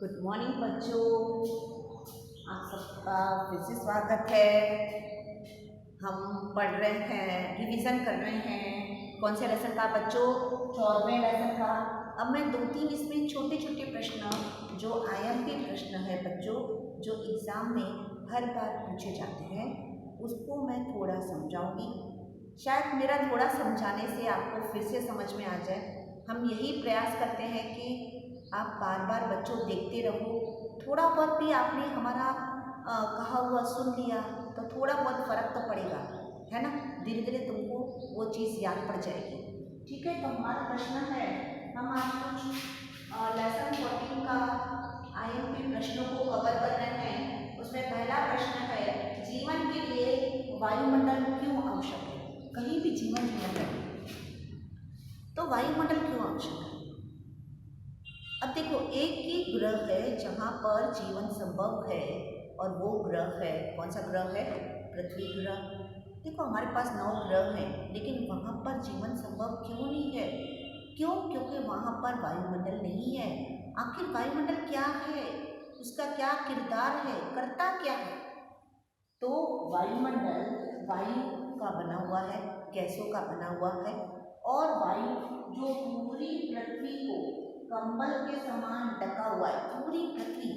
Good morning बच्चों, आप सबका फिर से स्वागत है। हम पढ़ रहे हैं, रिवीजन कर रहे हैं। कौन से लेसन का बच्चों? 14वें लेसन का। अब मैं 2-3 इसमें छोटे छोटे प्रश्न जो IMP प्रश्न है बच्चों, जो एग्ज़ाम में हर बार पूछे जाते हैं, उसको मैं थोड़ा समझाऊंगी। शायद मेरा थोड़ा समझाने से आपको फिर से समझ में आ जाए। हम यही प्रयास करते हैं कि आप बार बार बच्चों देखते रहो। थोड़ा बहुत भी आपने हमारा कहा हुआ सुन लिया तो थोड़ा बहुत फ़र्क तो पड़ेगा, है ना। धीरे धीरे तुमको वो चीज़ याद पड़ जाएगी। ठीक है, तो हमारा प्रश्न है, हम आज कुछ लेसन 14 का IMP प्रश्नों को कवर कर रहे हैं। उसमें पहला प्रश्न है, जीवन के लिए वायुमंडल क्यों आवश्यक है? कहीं भी जीवन है तो वायुमंडल क्यों आवश्यक है? अब देखो, एक ही ग्रह है जहाँ पर जीवन संभव है, और वो ग्रह है, कौन सा ग्रह है? पृथ्वी ग्रह। देखो, हमारे पास 9 ग्रह हैं, लेकिन वहाँ पर जीवन संभव क्यों नहीं है? क्यों? क्योंकि वहाँ पर वायुमंडल नहीं है। आखिर वायुमंडल क्या है? उसका क्या किरदार है? करता क्या है? तो वायुमंडल वायु का बना हुआ है, गैसों का बना हुआ है, और वायु जो पूरी पृथ्वी को कंबल के समान ढका हुआ है। पूरी पृथ्वी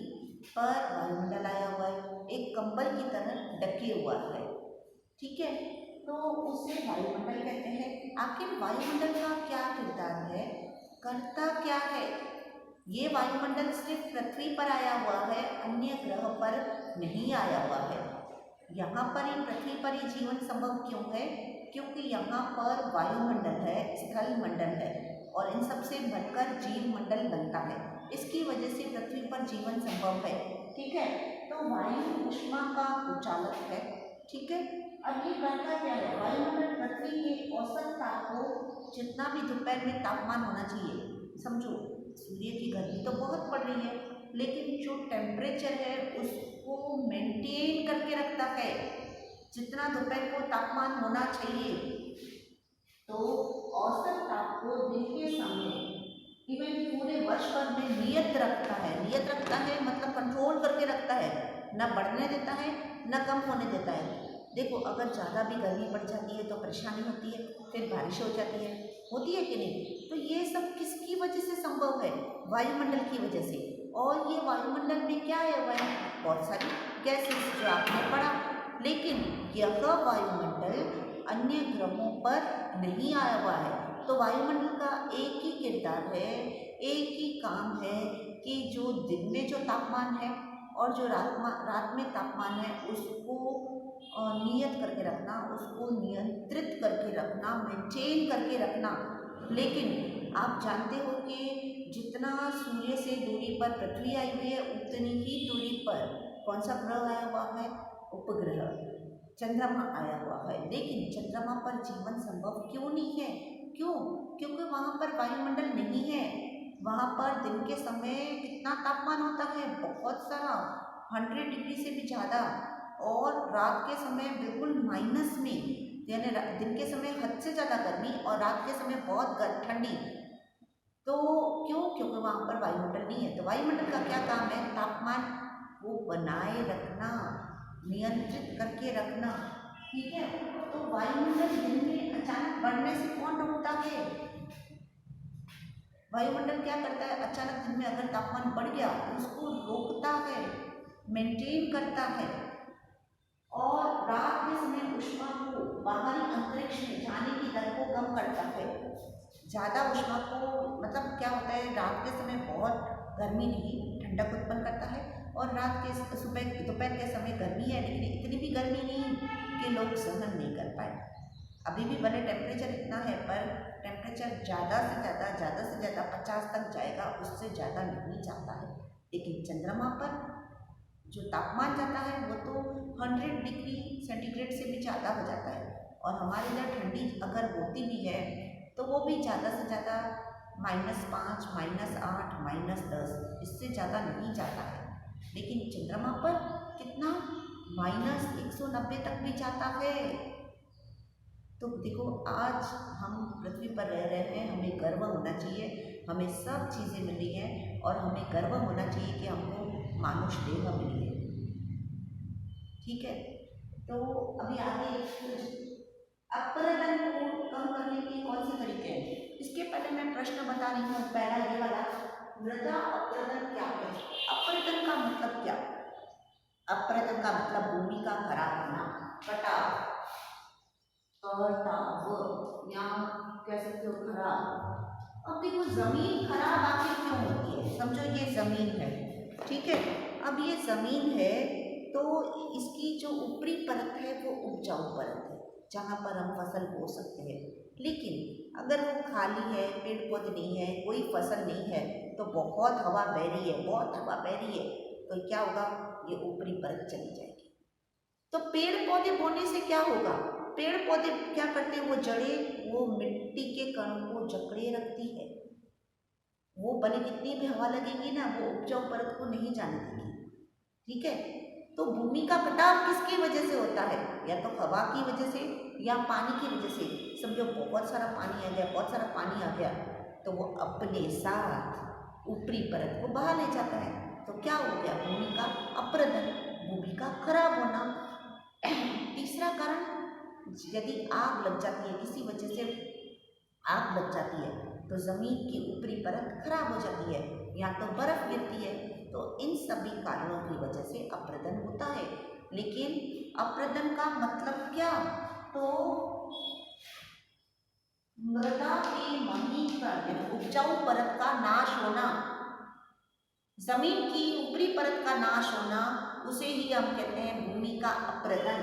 पर वायुमंडल आया हुआ है, एक कंबल की तरह ढके हुआ है। ठीक है, तो उसे वायुमंडल कहते हैं। आखिर वायुमंडल का क्या किरदार है? करता क्या है? ये वायुमंडल सिर्फ पृथ्वी पर आया हुआ है, अन्य ग्रह पर नहीं आया हुआ है। यहाँ पर ही, पृथ्वी पर ही जीवन संभव क्यों है? क्योंकि यहाँ पर वायुमंडल है, स्थल मंडल है, और इन सबसे बढ़कर जीव मंडल बनता है। इसकी वजह से पृथ्वी पर जीवन संभव है। ठीक है, तो वायु ऊष्मा का उचालक है। ठीक है, अब ये करता क्या है? वायुमंडल पृथ्वी के औसत ताप को, जितना भी दोपहर में तापमान होना चाहिए, समझो सूर्य की गर्मी तो बहुत पड़ रही है, लेकिन जो टेम्परेचर है उसको मेंटेन करके रखता है। जितना दोपहर को तापमान होना चाहिए, तो औसत ताप को दिन के समय, इवन पूरे वर्ष भर में नियत रखता है। नियत रखता है मतलब कंट्रोल करके रखता है, न बढ़ने देता है न कम होने देता है। देखो, अगर ज़्यादा भी गर्मी बढ़ जाती है तो परेशानी होती है, फिर बारिश हो जाती है, होती है कि नहीं? तो ये सब किसकी वजह से संभव है? वायुमंडल की वजह से। और ये वायुमंडल में क्या है? हुआ है बहुत सारी गैसेस, जो आपने पढ़ा। लेकिन यह वायुमंडल अन्य ग्रहों पर नहीं आया हुआ है। तो वायुमंडल का एक ही किरदार है, एक ही काम है कि जो दिन में जो तापमान है और जो रात में तापमान है, उसको नियत करके रखना, उसको नियंत्रित करके रखना, मेंटेन करके रखना। लेकिन आप जानते हो कि जितना सूर्य से दूरी पर पृथ्वी आई हुई है, उतनी ही दूरी पर कौन सा ग्रह आया हुआ है? उपग्रह, चंद्रमा आया हुआ है। लेकिन चंद्रमा पर जीवन संभव क्यों नहीं है? क्यों? क्योंकि वहाँ पर वायुमंडल नहीं है। वहाँ पर दिन के समय कितना तापमान होता है? बहुत सारा, 100 डिग्री से भी ज़्यादा। और रात के समय बिल्कुल माइनस में, यानी दिन के समय हद से ज़्यादा गर्मी और रात के समय बहुत ठंडी। तो क्यों? क्योंकि वहाँ पर वायुमंडल नहीं है। तो वायुमंडल का क्या काम है? तापमान को बनाए रखना, नियंत्रित करके रखना। ठीक है, तो वायुमंडल दिन में अचानक बढ़ने से कौन रोकता है? वायुमंडल क्या करता है? अचानक दिन में अगर तापमान बढ़ गया, उसको रोकता है, मेंटेन करता है। और रात के समय ऊष्मा को बाहरी अंतरिक्ष में जाने की दर को कम करता है। ज़्यादा ऊष्मा को, मतलब क्या होता है, रात के समय बहुत गर्मी नहीं, ठंडक उत्पन्न करता है, और रात के दोपहर के समय गर्मी है, लेकिन इतनी भी गर्मी नहीं कि लोग सहन नहीं कर पाए। अभी भी भले टेम्परेचर इतना है, पर टेम्परेचर ज़्यादा से ज़्यादा 50 तक जाएगा, उससे ज़्यादा नहीं जाता है। लेकिन चंद्रमा पर जो तापमान जाता है वो तो 100 डिग्री सेंटीग्रेड से भी ज़्यादा हो जाता है। और हमारे इधर ठंडी अगर होती भी है तो वो भी ज़्यादा से ज़्यादा -5, -8, -10, इससे ज़्यादा नहीं जाता है। लेकिन चंद्रमा पर कितना? -190 तक भी जाता है। तो देखो, आज हम पृथ्वी पर रह रहे हैं, हमें गर्व होना चाहिए, हमें सब चीज़ें मिली हैं, और हमें गर्व होना चाहिए कि हम मानुषदेह मिली है। ठीक है, तो अभी आगे अपरदन को कम करने के कौन से तरीके हैं, इसके पहले मैं प्रश्न बता रही हूँ। पहला ये वाला, मृदा अपरदन क्या है? अपरदन का मतलब क्या? अपरदन का मतलब भूमि का खराब होना, कटाव, या कह सकते हो खराब। अब देखो जमीन खराब आखिर क्यों होती है? समझो ये जमीन है, ठीक है, अब ये जमीन है तो इसकी जो ऊपरी परत है वो उपजाऊ परत है, जहाँ पर हम फसल बो सकते हैं। लेकिन अगर वो खाली है, पेड़ पौधे नहीं है, कोई फसल नहीं है, तो बहुत हवा बह रही है, बहुत हवा बह रही है, तो क्या होगा? ये ऊपरी परत चली जाएगी। तो पेड़ पौधे बोने से क्या होगा? पेड़ पौधे क्या करते हैं? वो जड़ें वो मिट्टी के कणों को जकड़े रखती है। वो भले कितनी भी हवा लगेगी ना, वो उपजाऊ परत को नहीं जाने देगी। ठीक है, तो भूमि का कटाव किसकी वजह से होता है? या तो हवा की वजह से या पानी की वजह से। समझो बहुत सारा पानी आ गया, बहुत सारा पानी आ गया, तो वो अपने साथ ऊपरी परत को बहा ले जाता है। तो क्या हो गया? भूमि का अपरदन, भूमि का खराब होना। तीसरा कारण, यदि आग लग जाती है, किसी वजह से आग लग जाती है, तो जमीन की ऊपरी परत खराब हो जाती है, या तो बर्फ गिरती है। तो इन सभी कारणों की वजह से अपरदन होता है। लेकिन अपरदन का मतलब क्या? तो मृदा के महीकरण, उपजाऊ परत का नाश होना, जमीन की ऊपरी परत का नाश होना, उसे ही हम कहते हैं भूमि का अपरदन।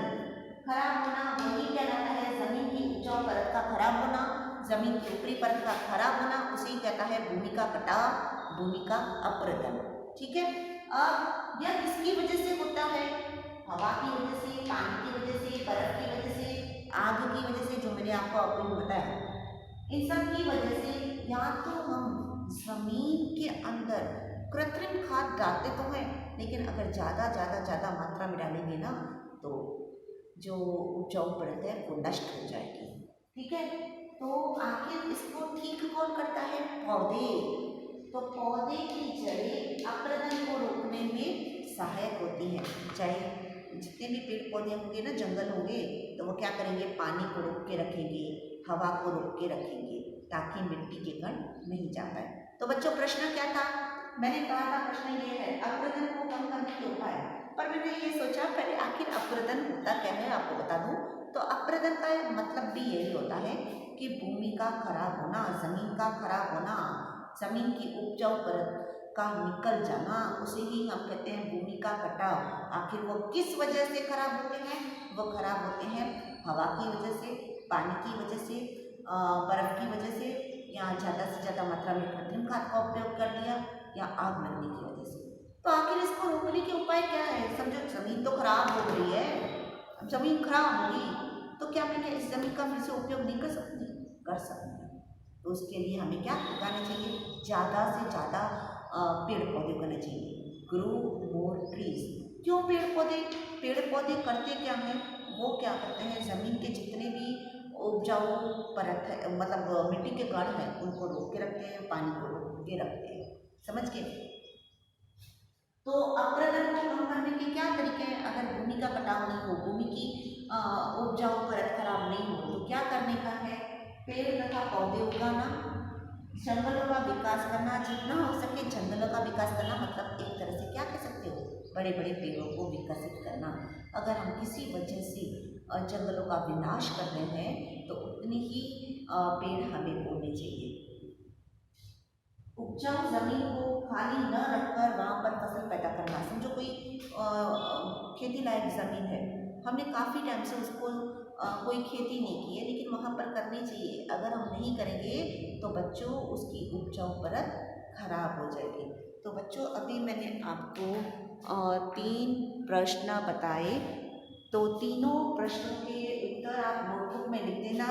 खराब होना वही कहलाता है, जमीन की उपजाऊ परत का खराब होना, जमीन की ऊपरी परत का खराब होना, उसे ही कहता है भूमि का कटाव, भूमि का अपरदन। ठीक है, अब यह किसकी वजह से होता है? हवा की वजह से, पानी की वजह से, बर्फ की वजह से, आग की वजह से, जो मैंने आपको अभी बताया। इन सब की वजह से या तो हम जमीन के अंदर कृत्रिम खाद डालते तो हैं, लेकिन अगर ज़्यादा मात्रा में डालेंगे ना, तो जो उपजाऊ परत है वो नष्ट हो जाएगी। ठीक है, तो आखिर इसको ठीक कौन करता है? पौधे। तो पौधे की जड़ें अपरदन को रोकने में सहायक होती हैं। चाहे जितने भी पेड़ पौधे होंगे ना, जंगल होंगे, तो वो क्या करेंगे? पानी को रोक के रखेंगे, हवा को रोक के रखेंगे, ताकि मिट्टी के कण नहीं जा पाए। तो बच्चों प्रश्न क्या था? मैंने कहा था प्रश्न ये है, अपरदन को कम करने के उपाय। पर मैंने ये सोचा पहले आखिर अपरदन होता क्या है, आपको बता दूं। तो अपरदन का मतलब भी यही होता है कि भूमि का खराब होना, जमीन का खराब होना, जमीन की उपजाऊ परत का निकल जाना, उसे ही हम कहते हैं भूमि का कटाव। आखिर वो किस वजह से खराब होते हैं? वो खराब होते हैं हवा की वजह से, पानी की वजह से, बर्फ की वजह से, या ज़्यादा से ज़्यादा मात्रा में कृत्रिम खाद का उपयोग कर दिया, या आग लगने की वजह से। तो आखिर इसको रोकने के उपाय क्या है? समझो जमीन तो खराब हो रही है, जमीन खराब होगी तो क्या मैं इस जमीन का फिर से उपयोग नहीं कर सकती? कर सकती। तो उसके लिए हमें क्या उगाना चाहिए? ज़्यादा से ज़्यादा पेड़ पौधे उगाने चाहिए। Grow more trees. क्यों पेड़ पौधे? पेड़ पौधे करते क्या हैं? वो क्या करते हैं? ज़मीन के जितने भी उपजाऊ परत है, मतलब मिट्टी के कण हैं, उनको रोक के रखते हैं, पानी को रोक के रखते हैं। समझ गए? तो अपरदन को कम करने के क्या तरीके हैं? अगर भूमि का कटाव नहीं हो, भूमि की उपजाऊ परत खराब नहीं हो, तो क्या करने का है? पेड़ तथा पौधे उगाना, जंगलों का विकास करना, जितना हो सके जंगलों का विकास करना, मतलब एक तरह से क्या कह सकते हो? बड़े बड़े पेड़ों को विकसित करना। अगर हम किसी वजह से जंगलों का विनाश कर रहे हैं, तो उतने ही पेड़ हमें बोने चाहिए। उपजाऊ जमीन को खाली न रखकर वहाँ पर फसल पैदा करना। समझो कोई खेती लायक ज़मीन है, हमने काफ़ी टाइम से उसको कोई खेती नहीं की है, लेकिन वहाँ पर करनी चाहिए। अगर हम नहीं करेंगे तो बच्चों उसकी उपजाऊ परत खराब हो जाएगी। तो बच्चों अभी मैंने आपको 3 प्रश्न बताए, तो तीनों प्रश्नों के उत्तर आप नोटबुक में लिख देना,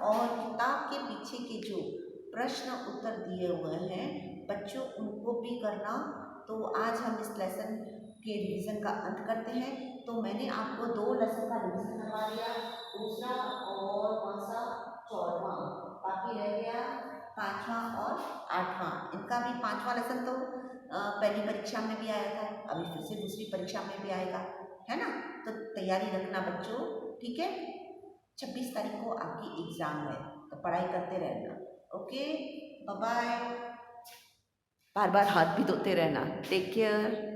और किताब के पीछे के जो प्रश्न उत्तर दिए हुए हैं बच्चों, उनको भी करना। तो आज हम इस लेसन के रिवीजन का अंत करते हैं। तो मैंने आपको 2 लेसन का रिवीजन करवा दिया, दूसरा और कौन सा? 4वां। बाकी रह गया 5वां और 8वां। इनका भी 5वां लेसन तो पहली परीक्षा में भी आया था, अभी फिर से दूसरी परीक्षा में भी आएगा, है ना। तो तैयारी रखना बच्चों, ठीक है। 26 तारीख को आपकी एग्ज़ाम है, तो पढ़ाई करते रहना। Okay, bye bye. बार बार हाथ भी धोते रहना। Take care.